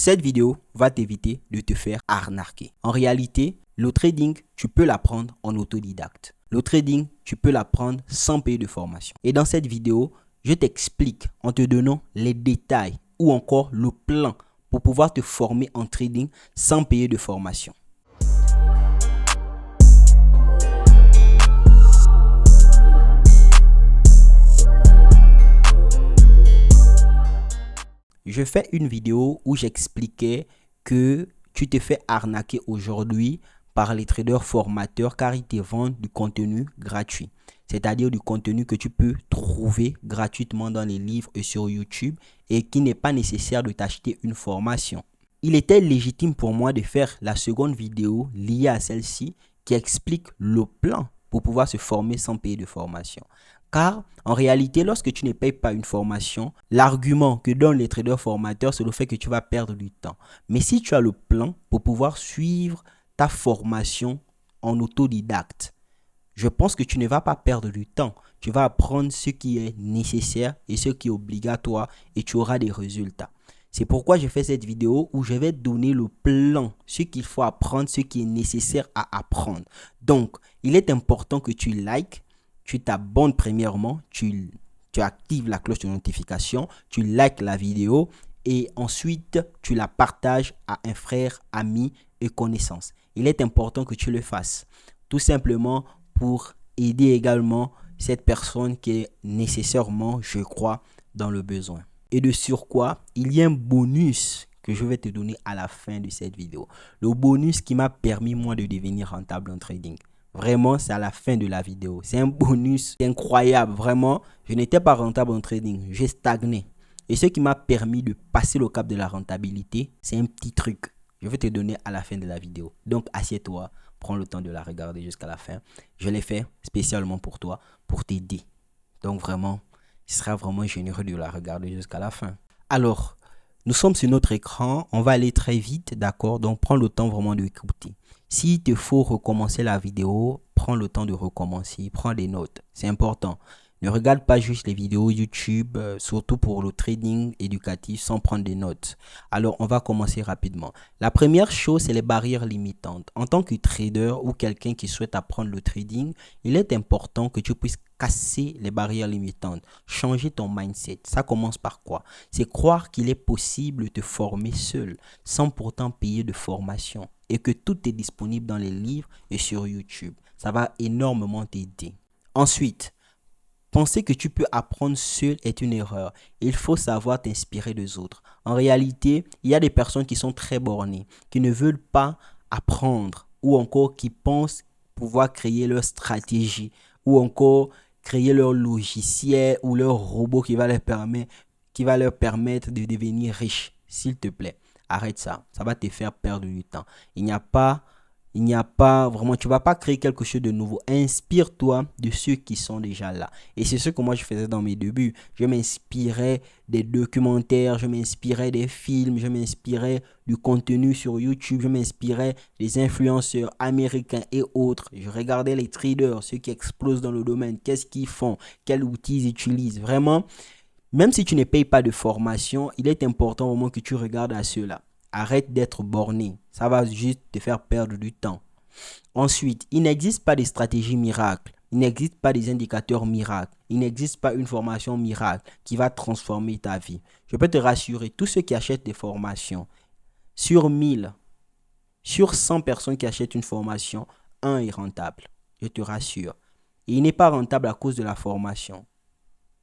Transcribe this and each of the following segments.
Cette vidéo va t'éviter de te faire arnaquer. En réalité, le trading, tu peux l'apprendre en autodidacte. Le trading, tu peux l'apprendre sans payer de formation. Et dans cette vidéo, je t'explique en te donnant les détails ou encore le plan pour pouvoir te former en trading sans payer de formation. Je fais une vidéo où j'expliquais que tu te fais arnaquer aujourd'hui par les traders formateurs car ils te vendent du contenu gratuit. C'est-à-dire du contenu que tu peux trouver gratuitement dans les livres et sur YouTube et qui n'est pas nécessaire de t'acheter une formation. Il était légitime pour moi de faire la seconde vidéo liée à celle-ci qui explique le plan pour pouvoir se former sans payer de formation. Car en réalité, lorsque tu ne payes pas une formation, l'argument que donnent les traders formateurs, c'est le fait que tu vas perdre du temps. Mais si tu as le plan pour pouvoir suivre ta formation en autodidacte, je pense que tu ne vas pas perdre du temps. Tu vas apprendre ce qui est nécessaire et ce qui est obligatoire et tu auras des résultats. C'est pourquoi j'ai fait cette vidéo où je vais donner le plan, ce qu'il faut apprendre, ce qui est nécessaire à apprendre. Donc, il est important que tu likes. Tu t'abonnes premièrement, tu actives la cloche de notification, tu likes la vidéo et ensuite tu la partages à un frère, ami et connaissance. Il est important que tu le fasses tout simplement pour aider également cette personne qui est nécessairement, je crois, dans le besoin. Et de surcroît, il y a un bonus que je vais te donner à la fin de cette vidéo. Le bonus qui m'a permis moi de devenir rentable en trading. Vraiment, c'est à la fin de la vidéo. C'est un bonus incroyable. Vraiment, je n'étais pas rentable en trading. J'ai stagné. Et ce qui m'a permis de passer le cap de la rentabilité, c'est un petit truc. Je vais te donner à la fin de la vidéo. Donc, assieds-toi. Prends le temps de la regarder jusqu'à la fin. Je l'ai fait spécialement pour toi, pour t'aider. Donc, vraiment, ce sera vraiment généreux de la regarder jusqu'à la fin. Alors, nous sommes sur notre écran. On va aller très vite, d'accord? Donc, prends le temps vraiment de écouter. S'il te faut recommencer la vidéo, prends le temps de recommencer, prends des notes, c'est important. Ne regarde pas juste les vidéos YouTube, surtout pour le trading éducatif, sans prendre des notes. Alors, on va commencer rapidement. La première chose, c'est les barrières limitantes. En tant que trader ou quelqu'un qui souhaite apprendre le trading, il est important que tu puisses casser les barrières limitantes, changer ton mindset. Ça commence par quoi? C'est croire qu'il est possible de te former seul, sans pourtant payer de formation. Et que tout est disponible dans les livres et sur YouTube. Ça va énormément t'aider. Ensuite, penser que tu peux apprendre seul est une erreur. Il faut savoir t'inspirer des autres. En réalité, il y a des personnes qui sont très bornées, qui ne veulent pas apprendre ou encore qui pensent pouvoir créer leur stratégie ou encore créer leur logiciel ou leur robot qui va leur permettre de devenir riche. S'il te plaît, arrête ça. Ça va te faire perdre du temps. Il n'y a pas vraiment, tu ne vas pas créer quelque chose de nouveau. Inspire-toi de ceux qui sont déjà là. Et c'est ce que moi je faisais dans mes débuts. Je m'inspirais des documentaires, je m'inspirais des films, je m'inspirais du contenu sur YouTube, je m'inspirais des influenceurs américains et autres. Je regardais les traders, ceux qui explosent dans le domaine, qu'est-ce qu'ils font, quels outils ils utilisent. Vraiment, même si tu ne payes pas de formation, il est important au moins que tu regardes à ceux-là. Arrête d'être borné. Ça va juste te faire perdre du temps. Ensuite, il n'existe pas de stratégie miracle. Il n'existe pas des indicateurs miracles. Il n'existe pas une formation miracle qui va transformer ta vie. Je peux te rassurer, tous ceux qui achètent des formations, sur 1000, sur 100 personnes qui achètent une formation, un est rentable. Je te rassure. Et il n'est pas rentable à cause de la formation.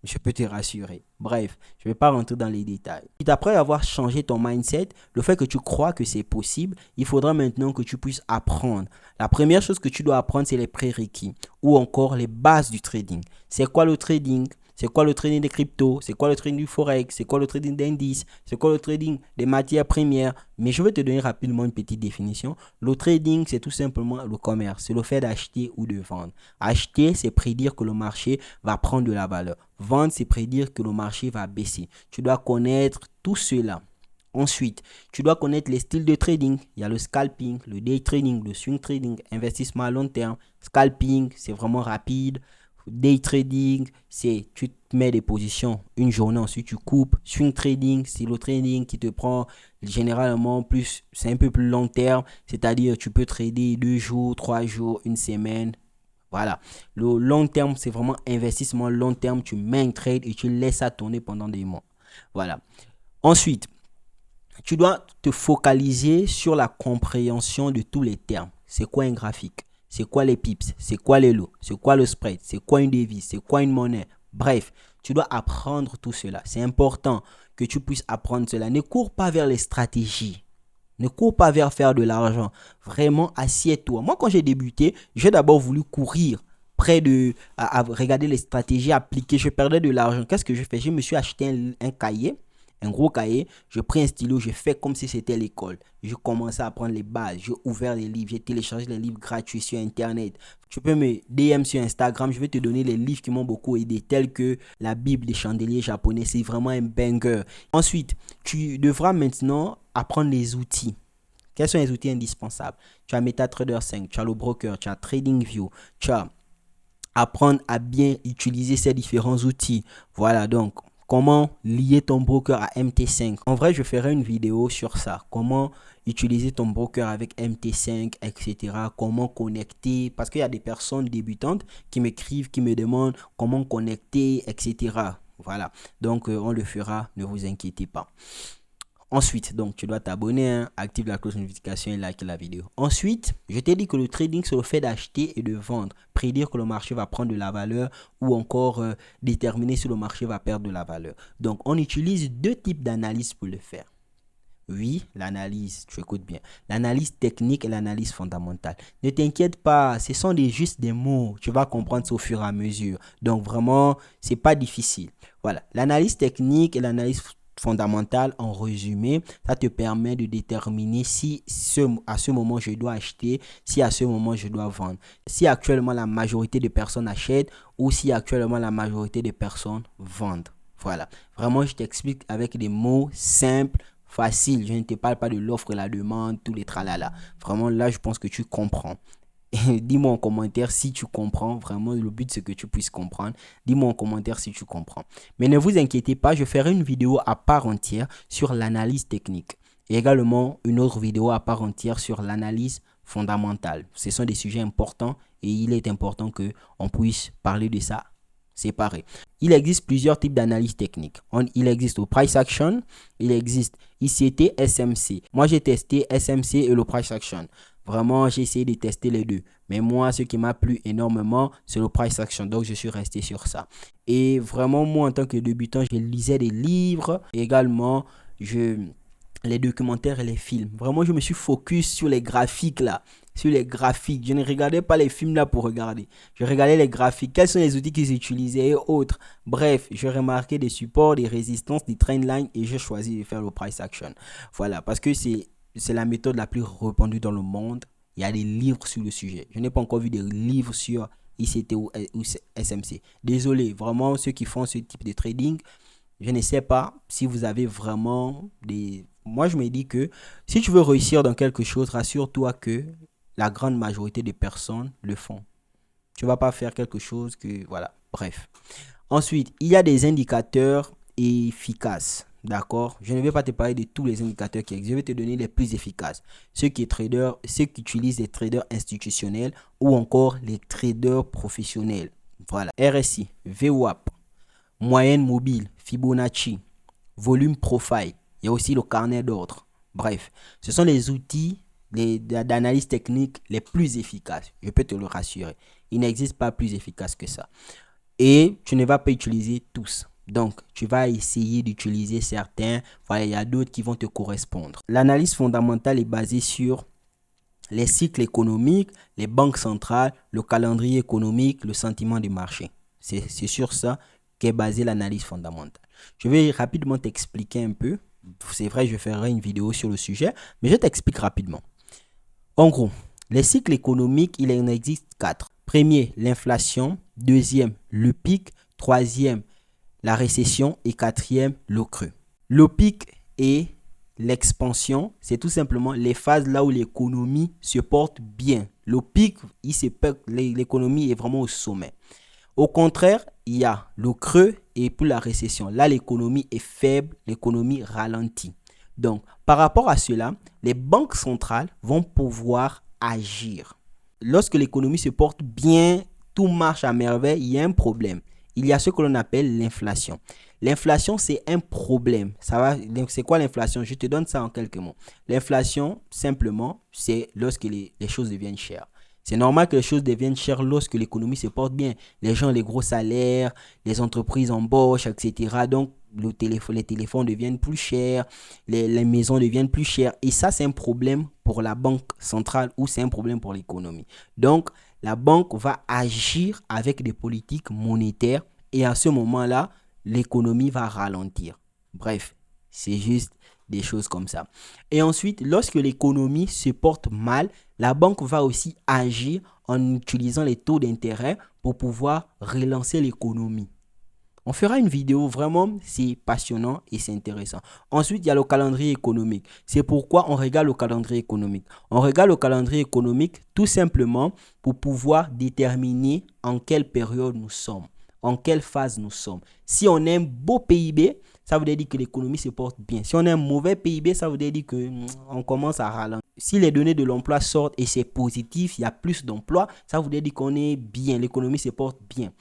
Je peux te rassurer. Bref, je ne vais pas rentrer dans les détails. Et après avoir changé ton mindset, le fait que tu crois que c'est possible, il faudra maintenant que tu puisses apprendre. La première chose que tu dois apprendre, c'est les prérequis ou encore les bases du trading. C'est quoi le trading? C'est quoi le trading des cryptos? C'est quoi le trading du forex? C'est quoi le trading d'indices? C'est quoi le trading des matières premières? Mais je vais te donner rapidement une petite définition. Le trading, c'est tout simplement le commerce. C'est le fait d'acheter ou de vendre. Acheter, c'est prédire que le marché va prendre de la valeur. Vendre, c'est prédire que le marché va baisser. Tu dois connaître tout cela. Ensuite, tu dois connaître les styles de trading. Il y a le scalping, le day trading, le swing trading, investissement à long terme. Scalping, c'est vraiment rapide. Day trading, c'est tu te mets des positions une journée, ensuite tu coupes. Swing trading, c'est le trading qui te prend généralement plus, c'est un peu plus long terme, c'est-à-dire tu peux trader 2 jours, 3 jours, une semaine. Voilà. Le long terme, c'est vraiment investissement long terme. Tu mets un trade et tu laisses ça tourner pendant des mois. Voilà. Ensuite, tu dois te focaliser sur la compréhension de tous les termes. C'est quoi un graphique? C'est quoi les pips? C'est quoi les lots? C'est quoi le spread? C'est quoi une devise? C'est quoi une monnaie? Bref, tu dois apprendre tout cela. C'est important que tu puisses apprendre cela. Ne cours pas vers les stratégies. Ne cours pas vers faire de l'argent. Vraiment, assieds-toi. Moi, quand j'ai débuté, j'ai d'abord voulu courir près à regarder les stratégies appliquées. Je perdais de l'argent. Qu'est-ce que je fais? Je me suis acheté un cahier, un gros cahier. Je prends un stylo, je fais comme si c'était l'école. Je commençais à apprendre les bases. J'ai ouvert les livres. J'ai téléchargé les livres gratuits sur Internet. Tu peux me DM sur Instagram. Je vais te donner les livres qui m'ont beaucoup aidé, tels que la Bible des chandeliers japonais. C'est vraiment un banger. Ensuite, tu devras maintenant apprendre les outils. Quels sont les outils indispensables? Tu as MetaTrader 5, tu as le broker, tu as TradingView, tu as apprendre à bien utiliser ces différents outils. Voilà, donc comment lier ton broker à MT5. En vrai, je ferai une vidéo sur ça. Comment utiliser ton broker avec MT5, etc. Comment connecter. Parce qu'il y a des personnes débutantes qui m'écrivent, qui me demandent comment connecter, etc. Voilà, donc on le fera, ne vous inquiétez pas. Ensuite, donc, tu dois t'abonner, hein, active la cloche de notification et like la vidéo. Ensuite, je t'ai dit que le trading, c'est le fait d'acheter et de vendre. Prédire que le marché va prendre de la valeur ou encore déterminer si le marché va perdre de la valeur. Donc, on utilise deux types d'analyse pour le faire. Oui, l'analyse, tu écoutes bien. L'analyse technique et l'analyse fondamentale. Ne t'inquiète pas, ce sont juste des mots. Tu vas comprendre ça au fur et à mesure. Donc, vraiment, c'est pas difficile. Voilà, l'analyse technique et l'analyse fondamentale, en résumé, ça te permet de déterminer si à ce moment je dois acheter, si à ce moment je dois vendre, si actuellement la majorité des personnes achètent ou si actuellement la majorité des personnes vendent. Voilà, vraiment je t'explique avec des mots simples, faciles. Je ne te parle pas de l'offre et la demande, tous les tralala. Vraiment là je pense que tu comprends. Dis-moi en commentaire si tu comprends. Vraiment, le but, c'est que tu puisses comprendre. Dis-moi en commentaire si tu comprends. Mais ne vous inquiétez pas, je ferai une vidéo à part entière sur l'analyse technique. Et également, une autre vidéo à part entière sur l'analyse fondamentale. Ce sont des sujets importants et il est important qu'on puisse parler de ça séparé. Il existe plusieurs types d'analyse technique. Il existe le price action, il existe ICT, SMC. Moi, j'ai testé SMC et le price action. Vraiment, j'ai essayé de tester les deux. Mais moi, ce qui m'a plu énormément, c'est le price action. Donc, je suis resté sur ça. Et vraiment, moi, en tant que débutant, je lisais des livres. Également, les documentaires et les films. Vraiment, je me suis focus sur les graphiques là. Sur les graphiques. Je ne regardais pas les films là pour regarder. Je regardais les graphiques. Quels sont les outils qu'ils utilisaient et autres. Bref, je remarquais des supports, des résistances, des trendlines et j'ai choisi de faire le price action. Voilà, parce que c'est la méthode la plus répandue dans le monde. Il y a des livres sur le sujet. Je n'ai pas encore vu des livres sur ICT ou SMC. Désolé, vraiment, ceux qui font ce type de trading, je ne sais pas si vous avez vraiment des... Moi, je me dis que si tu veux réussir dans quelque chose, rassure-toi que la grande majorité des personnes le font. Tu ne vas pas faire quelque chose que... Voilà, bref. Ensuite, il y a des indicateurs efficaces. D'accord? Je ne vais pas te parler de tous les indicateurs qui existent. Je vais te donner les plus efficaces. Ceux qui utilisent les traders institutionnels ou encore les traders professionnels. Voilà. RSI, VWAP, moyenne mobile, Fibonacci, volume profile. Il y a aussi le carnet d'ordre. Bref, ce sont les outils d'analyse technique les plus efficaces. Je peux te le rassurer. Il n'existe pas plus efficace que ça. Et tu ne vas pas utiliser tous. Donc, tu vas essayer d'utiliser certains. Voilà, il y a d'autres qui vont te correspondre. L'analyse fondamentale est basée sur les cycles économiques, les banques centrales, le calendrier économique, le sentiment du marché. C'est sur ça qu'est basée l'analyse fondamentale. Je vais rapidement t'expliquer un peu. C'est vrai, je ferai une vidéo sur le sujet, mais je t'explique rapidement. En gros, les cycles économiques, il en existe 4. Premier, l'inflation. Deuxième, le pic. Troisième, la récession. Et quatrième, le creux. Le pic et l'expansion, c'est tout simplement les phases là où l'économie se porte bien. Le pic, l'économie est vraiment au sommet. Au contraire, il y a le creux et puis la récession. Là, l'économie est faible, l'économie ralentit. Donc, par rapport à cela, les banques centrales vont pouvoir agir. Lorsque l'économie se porte bien, tout marche à merveille, il y a un problème. Il y a ce que l'on appelle l'inflation. L'inflation, c'est un problème. C'est quoi l'inflation? Je te donne ça en quelques mots. L'inflation, simplement, c'est lorsque les choses deviennent chères. C'est normal que les choses deviennent chères lorsque l'économie se porte bien. Les gens ont les gros salaires, les entreprises embauchent, etc. Donc, les téléphones deviennent plus chers, les maisons deviennent plus chères. Et ça, c'est un problème pour la banque centrale ou c'est un problème pour l'économie. Donc, la banque va agir avec des politiques monétaires et à ce moment-là, l'économie va ralentir. Bref, c'est juste des choses comme ça. Et ensuite, lorsque l'économie se porte mal, la banque va aussi agir en utilisant les taux d'intérêt pour pouvoir relancer l'économie. On fera une vidéo, vraiment, c'est passionnant et c'est intéressant. Ensuite, il y a le calendrier économique. C'est pourquoi on regarde le calendrier économique. On regarde le calendrier économique tout simplement pour pouvoir déterminer en quelle période nous sommes, en quelle phase nous sommes. Si on a un beau PIB, ça veut dire que l'économie se porte bien. Si on a un mauvais PIB, ça veut dire qu'on commence à ralentir. Si les données de l'emploi sortent et c'est positif, il y a plus d'emplois, ça veut dire qu'on est bien, l'économie se porte bien.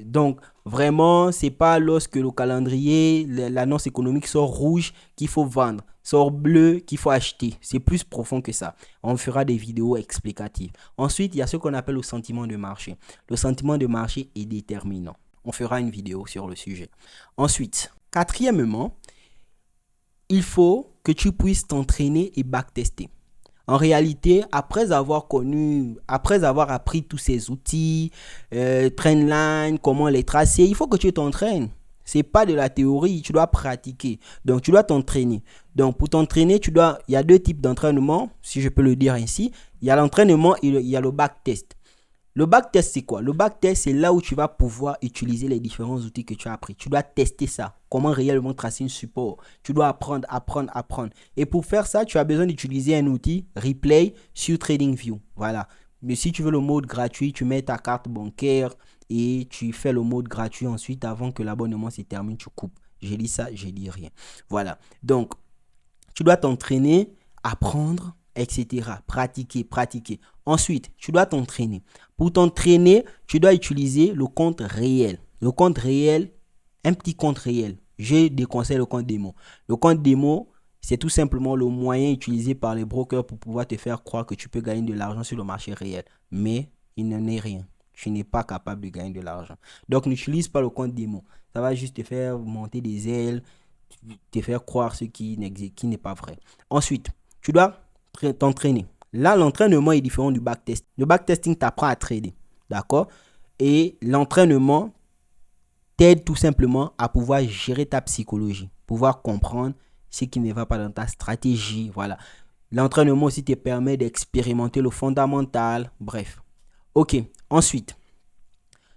Donc, vraiment, c'est pas lorsque le calendrier, l'annonce économique sort rouge qu'il faut vendre, sort bleu qu'il faut acheter. C'est plus profond que ça. On fera des vidéos explicatives. Ensuite, il y a ce qu'on appelle le sentiment de marché. Le sentiment de marché est déterminant. On fera une vidéo sur le sujet. Ensuite, quatrièmement, il faut que tu puisses t'entraîner et backtester. En réalité, après avoir appris tous ces outils, Trendline, comment les tracer, il faut que tu t'entraînes. C'est pas de la théorie, tu dois pratiquer. Donc, tu dois t'entraîner. Donc, pour t'entraîner, il y a deux types d'entraînement, si je peux le dire ainsi. Il y a l'entraînement et il y a le backtest. Le backtest, c'est quoi? Le backtest, c'est là où tu vas pouvoir utiliser les différents outils que tu as appris. Tu dois tester ça. Comment réellement tracer un support. Tu dois apprendre. Et pour faire ça, tu as besoin d'utiliser un outil Replay sur TradingView. Voilà. Mais si tu veux le mode gratuit, tu mets ta carte bancaire et tu fais le mode gratuit. Ensuite, avant que l'abonnement se termine, tu coupes. J'ai dit ça, j'ai dit rien. Voilà. Donc, tu dois t'entraîner, apprendre, etc. Pratiquer. Ensuite, tu dois t'entraîner. Pour t'entraîner, tu dois utiliser le compte réel. Le compte réel, un petit compte réel. Je déconseille le compte démo. Le compte démo, c'est tout simplement le moyen utilisé par les brokers pour pouvoir te faire croire que tu peux gagner de l'argent sur le marché réel. Mais il n'en est rien. Tu n'es pas capable de gagner de l'argent. Donc, n'utilise pas le compte démo. Ça va juste te faire monter des ailes, te faire croire ce qui n'est pas vrai. Ensuite, tu dois t'entraîner. Là, l'entraînement est différent du backtest. Le backtesting t'apprend à trader. D'accord? Et l'entraînement t'aide tout simplement à pouvoir gérer ta psychologie, pouvoir comprendre ce qui ne va pas dans ta stratégie. Voilà. L'entraînement aussi te permet d'expérimenter le fondamental. Bref. Ok. Ensuite,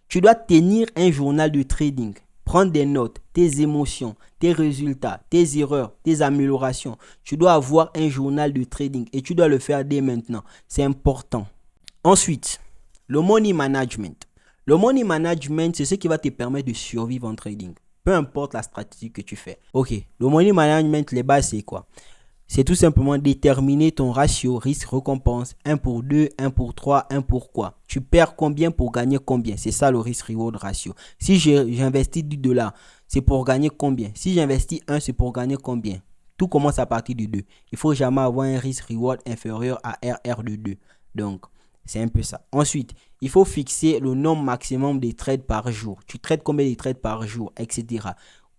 tu dois tenir un journal de trading. Prendre des notes, tes émotions, tes résultats, tes erreurs, tes améliorations. Tu dois avoir un journal de trading et tu dois le faire dès maintenant. C'est important. Ensuite, le money management. Le money management, c'est ce qui va te permettre de survivre en trading. Peu importe la stratégie que tu fais. Ok, le money management, les bases, c'est quoi? C'est tout simplement déterminer ton ratio risque-récompense. 1 pour 2, 1 pour 3, 1 pour quoi? Tu perds combien pour gagner combien? C'est ça le risk-reward ratio. Si j'investis $10, c'est pour gagner combien? Si j'investis 1, c'est pour gagner combien? Tout commence à partir de 2. Il ne faut jamais avoir un risk-reward inférieur à RR de 2. Donc, c'est un peu ça. Ensuite, il faut fixer le nombre maximum de trades par jour. Tu trades combien de trades par jour, etc.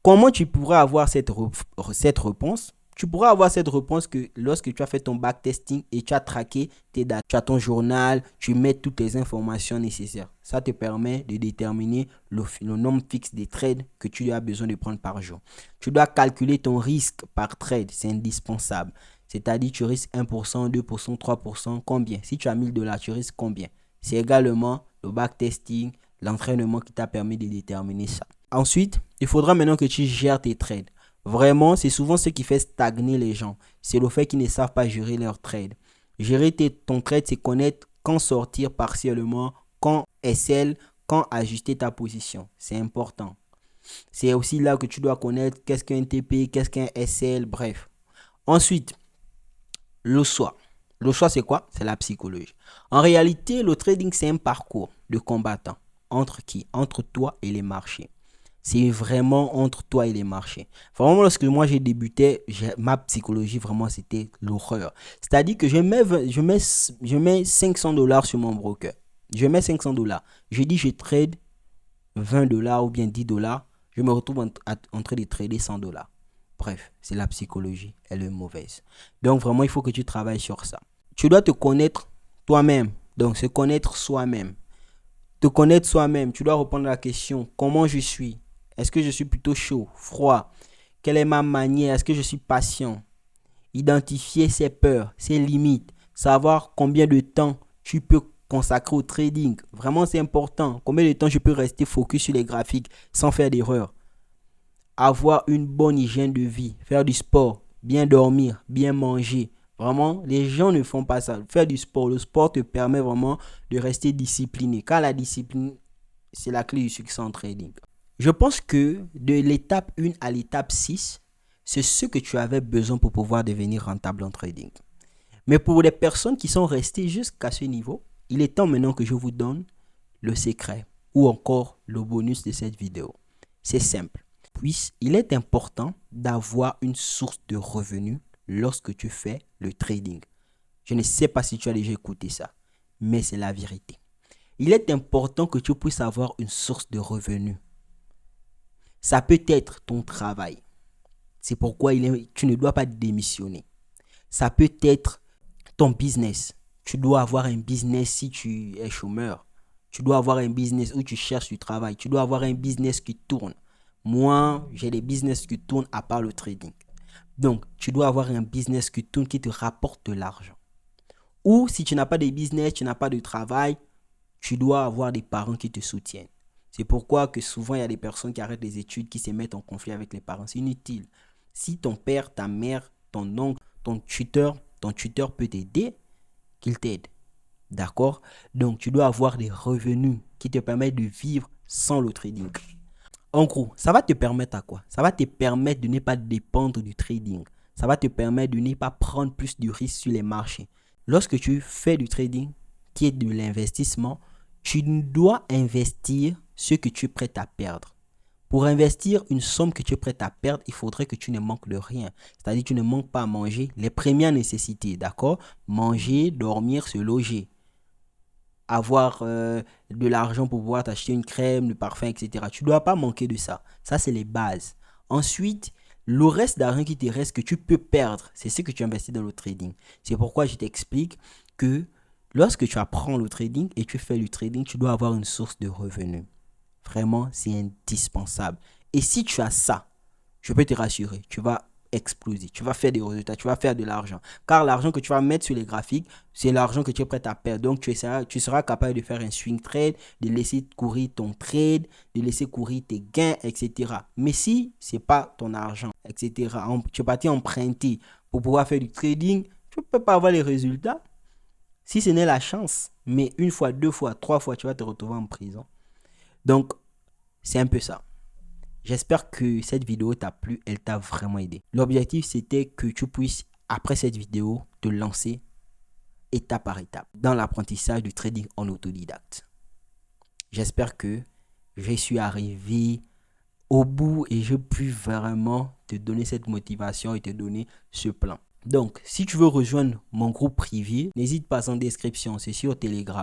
Comment tu pourras avoir cette réponse? Tu pourras avoir cette réponse que lorsque tu as fait ton backtesting et tu as traqué tes dates. Tu as ton journal, tu mets toutes les informations nécessaires. Ça te permet de déterminer le nombre fixe de trades que tu as besoin de prendre par jour. Tu dois calculer ton risque par trade, c'est indispensable. C'est-à-dire tu risques 1%, 2%, 3%, combien? Si tu as $1000, tu risques combien? C'est également le backtesting, l'entraînement qui t'a permis de déterminer ça. Ensuite, il faudra maintenant que tu gères tes trades. Vraiment, c'est souvent ce qui fait stagner les gens. C'est le fait qu'ils ne savent pas gérer leur trade. Gérer ton trade, c'est connaître quand sortir partiellement, quand SL, quand ajuster ta position. C'est important. C'est aussi là que tu dois connaître qu'est-ce qu'un TP, qu'est-ce qu'un SL, bref. Ensuite, le choix. Le choix, c'est quoi? C'est la psychologie. En réalité, le trading, c'est un parcours de combattant. Entre qui? Entre toi et les marchés. C'est vraiment entre toi et les marchés. Vraiment, lorsque moi j'ai débuté, ma psychologie, vraiment, c'était l'horreur. C'est-à-dire que je mets 500 dollars sur mon broker. Je mets 500 dollars. Je dis, je trade 20 dollars ou bien 10 dollars. Je me retrouve en train de trader 100 dollars. Bref, c'est la psychologie. Elle est mauvaise. Donc, vraiment, il faut que tu travailles sur ça. Tu dois te connaître toi-même. Donc, se connaître soi-même. Te connaître soi-même. Tu dois répondre à la question, comment je suis? Est-ce que je suis plutôt chaud, froid? Quelle est ma manière? Est-ce que je suis patient? Identifier ses peurs, ses limites. Savoir combien de temps tu peux consacrer au trading. Vraiment, c'est important. Combien de temps je peux rester focus sur les graphiques sans faire d'erreur. Avoir une bonne hygiène de vie. Faire du sport. Bien dormir. Bien manger. Vraiment, les gens ne font pas ça. Faire du sport. Le sport te permet vraiment de rester discipliné. Car la discipline, c'est la clé du succès en trading. Je pense que de l'étape 1 à l'étape 6, c'est ce que tu avais besoin pour pouvoir devenir rentable en trading. Mais pour les personnes qui sont restées jusqu'à ce niveau, il est temps maintenant que je vous donne le secret ou encore le bonus de cette vidéo. C'est simple. Puis, il est important d'avoir une source de revenus lorsque tu fais le trading. Je ne sais pas si tu as déjà écouté ça, mais c'est la vérité. Il est important que tu puisses avoir une source de revenus. Ça peut être ton travail. C'est pourquoi tu ne dois pas démissionner. Ça peut être ton business. Tu dois avoir un business si tu es chômeur. Tu dois avoir un business où tu cherches du travail. Tu dois avoir un business qui tourne. Moi, j'ai des business qui tournent à part le trading. Donc, tu dois avoir un business qui tourne, qui te rapporte de l'argent. Ou si tu n'as pas de business, tu n'as pas de travail, tu dois avoir des parents qui te soutiennent. C'est pourquoi que souvent, il y a des personnes qui arrêtent les études, qui se mettent en conflit avec les parents. C'est inutile. Si ton père, ta mère, ton oncle, ton tuteur peut t'aider, qu'il t'aide. D'accord? Donc, tu dois avoir des revenus qui te permettent de vivre sans le trading. En gros, ça va te permettre à quoi? Ça va te permettre de ne pas dépendre du trading. Ça va te permettre de ne pas prendre plus de risques sur les marchés. Lorsque tu fais du trading, qui est de l'investissement, tu dois investir ce que tu es prêt à perdre. Pour investir une somme que tu es prêt à perdre, il faudrait que tu ne manques de rien. C'est-à-dire que tu ne manques pas à manger les premières nécessités, d'accord? Manger, dormir, se loger. Avoir de l'argent pour pouvoir t'acheter une crème, le parfum, etc. Tu ne dois pas manquer de ça. Ça, c'est les bases. Ensuite, le reste d'argent qui te reste que tu peux perdre, c'est ce que tu investis dans le trading. C'est pourquoi je t'explique que lorsque tu apprends le trading et tu fais du trading, tu dois avoir une source de revenus. Vraiment, c'est indispensable. Et si tu as ça, je peux te rassurer, tu vas exploser, tu vas faire des résultats, tu vas faire de l'argent. Car l'argent que tu vas mettre sur les graphiques, c'est l'argent que tu es prêt à perdre. Donc, tu seras capable de faire un swing trade, de laisser courir ton trade, de laisser courir tes gains, etc. Mais si ce n'est pas ton argent, etc., tu es parti emprunter pour pouvoir faire du trading, tu ne peux pas avoir les résultats. Si ce n'est la chance, mais une fois, deux fois, trois fois, tu vas te retrouver en prison. Donc, c'est un peu ça. J'espère que cette vidéo t'a plu, elle t'a vraiment aidé. L'objectif, c'était que tu puisses, après cette vidéo, te lancer étape par étape dans l'apprentissage du trading en autodidacte. J'espère que je suis arrivé au bout et je puis vraiment te donner cette motivation et te donner ce plan. Donc, si tu veux rejoindre mon groupe privé, n'hésite pas en description, c'est sur Telegram.